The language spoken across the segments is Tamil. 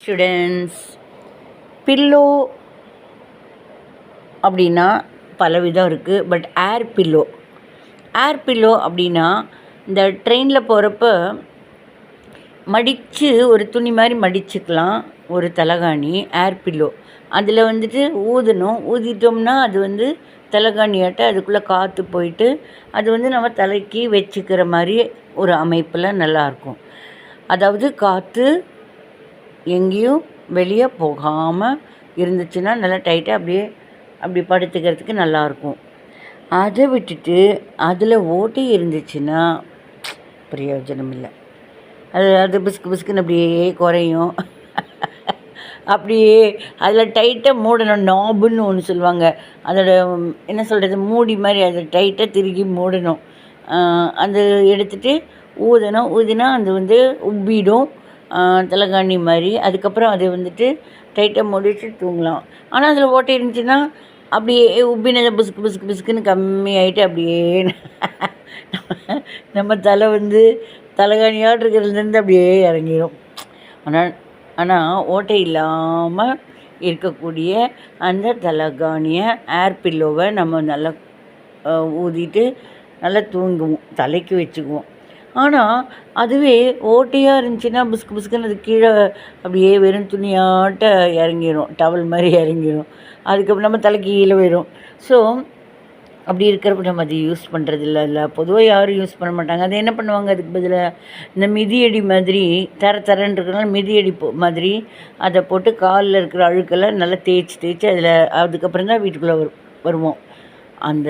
ஸ்டூடெண்ட்ஸ், பில்லோ அப்படின்னா பலவிதம் இருக்குது. பட் ஏர் பில்லோ அப்படின்னா இந்த ட்ரெயினில் போகிறப்ப மடித்து ஒரு துணி மாதிரி மடிச்சுக்கலாம். ஒரு தலகாணி ஏர் பில்லோ. அதில் வந்துட்டு ஊதிட்டோம்னா அது தலகாணியாட்ட அதுக்குள்ளே காற்று போயிட்டு அது நம்ம தலைக்கு வச்சுக்கிற மாதிரி ஒரு அமைப்பில் நல்லாயிருக்கும். அதாவது காற்று எங்கேயும் வெளியே போகாமல் இருந்துச்சுன்னா நல்லா டைட்டாக அப்படி படுத்துக்கிறதுக்கு நல்லாயிருக்கும். அதை விட்டுட்டு அதில் ஓட்டை இருந்துச்சுன்னா பிரயோஜனம் இல்லை. அது பிஸ்குன்னு அப்படியே குறையும். அப்படியே அதில் டைட்டாக மூடணும். நாபுன்னு ஒன்று சொல்லுவாங்க. அதோட என்ன சொல்கிறது, மூடி மாதிரி அதை டைட்டாக திருகி மூடணும். அது எடுத்துகிட்டு ஊதினா அது உப்பிடும் தலகாணி மாதிரி. அதுக்கப்புறம் அது டைட்டாக மூடிட்டு தூங்கலாம். ஆனால் அதில் ஓட்டை இருந்துச்சுன்னா அப்படியே உப்பினதை பிஸ்குன்னு கம்மியாயிட்டு அப்படியே நம்ம தலை தலகாணியாட்டு இருக்கிறதுலேருந்து அப்படியே இறங்கிடும். ஆனால் ஓட்டை இல்லாமல் இருக்கக்கூடிய அந்த தலகாணியை ஏர் பில்லோவை நம்ம நல்லா ஊதிட்டு நல்லா தூங்குவோம், தலைக்கு வச்சுக்குவோம். ஆனால் அதுவே ஓட்டையாக இருந்துச்சுன்னா பிஸ்குன்னு அது கீழே அப்படியே வெறும் துணியாட்ட இறங்கிடும், டவல் மாதிரி இறங்கிடும். அதுக்கப்புறம் நம்ம தலை கீழே போயிடும். ஸோ அப்படி இருக்கிறப்ப நம்ம அது யூஸ் பண்ணுறதில்ல. பொதுவாக யாரும் யூஸ் பண்ண மாட்டாங்க. அது என்ன பண்ணுவாங்க, அதுக்கு பதிலாக இந்த மிதியடி மாதிரி தரன்னு இருக்கிறனால மிதியடி மாதிரி அதை போட்டு காலில் இருக்கிற அழுக்கெல்லாம் நல்லா தேய்ச்சி அதில் அதுக்கப்புறம் தான் வீட்டுக்குள்ளே வருவோம். அந்த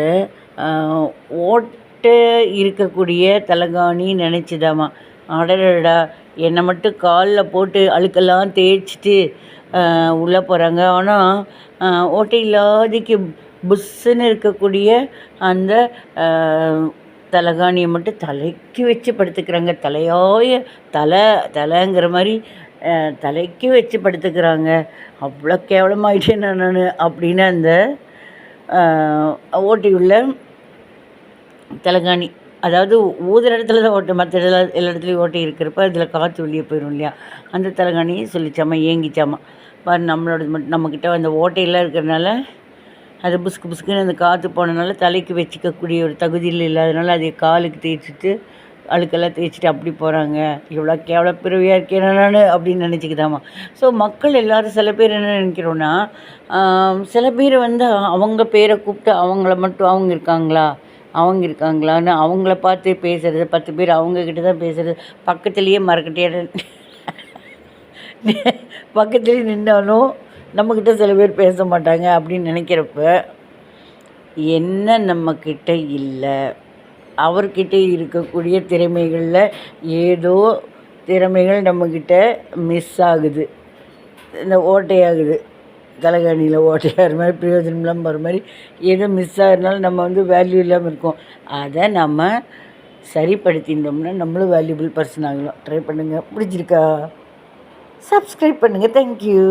ஓட்டை இருக்கக்கூடிய தலகாணி நினச்சிதாம்மா, அடடா என்னை மட்டும் காலில் போட்டு அழுக்கெல்லாம் தேய்ச்சிட்டு உள்ளே போகிறாங்க. ஆனால் ஓட்டை இல்லாதக்கு புஷ்ஷுன்னு இருக்கக்கூடிய அந்த தலகாணியை மட்டும் தலைக்கு வச்சு படுத்துக்கிறாங்க. தலைங்கிற மாதிரி தலைக்கு வச்சு படுத்துக்கிறாங்க. அவ்வளோ கேவலமாயிட்டேன் நான் அப்படின்னு அந்த ஓட்டையுள்ள தலகாணி, அதாவது ஊதுற இடத்துல தான் ஓட்டை, மற்ற எல்லா இடத்துலையும் ஓட்டை இருக்கிறப்ப அதில் காற்று வெளியே போயிடும் இல்லையா. அந்த தலகாணியை சொல்லிச்சாமா, ஏங்கிச்சாமா. பாரு நம்மக்கிட்ட அந்த ஓட்டையெல்லாம் இருக்கிறதுனால அது புஸ்குன்னு அந்த காற்று போனதுனால தலைக்கு வச்சுக்கக்கூடிய ஒரு தகுதியில் இல்லாதனால அதை காலுக்கு தேய்ச்சிட்டு அழுக்கெல்லாம் தேய்ச்சிட்டு அப்படி போகிறாங்க. இவ்வளோ கேவல பிறவியாக இருக்கேன் நான் அப்படின்னு நினச்சிக்கிதாம்மா. ஸோ மக்கள் எல்லோரும் சில பேர் என்ன நினைக்கிறோன்னா, சில பேர் அவங்க பேரை கூப்பிட்டு அவங்கள மட்டும் அவங்க இருக்காங்களான்னு அவங்கள பார்த்து பேசுகிறது, 10 பேர் அவங்கக்கிட்ட தான் பேசுகிறது. பக்கத்துலேயே பக்கத்துலேயே நின்றாலும் நம்மக்கிட்ட சில பேர் பேச மாட்டாங்க அப்படின்னு நினைக்கிறப்ப என்ன நம்மக்கிட்ட இல்லை, அவர்கிட்ட இருக்கக்கூடிய திறமைகளில் ஏதோ திறமைகள் நம்மக்கிட்ட மிஸ் ஆகுது. இந்த ஓட்டையாகுது, தலகாணியில் ஓட்டையாகிற மாதிரி பிரயோஜனம் இல்லாமல் வர மாதிரி ஏதோ மிஸ் ஆகிறதுனால நம்ம வேல்யூ இல்லாமல் இருக்கோம். அதை நம்ம சரிப்படுத்திட்டோம்னா நம்மளும் வேல்யூபிள் பர்சன் ஆகலாம். ட்ரை பண்ணுங்கள். பிடிச்சிருக்கா? சப்ஸ்கிரைப் பண்ணுங்கள். தேங்க்யூ.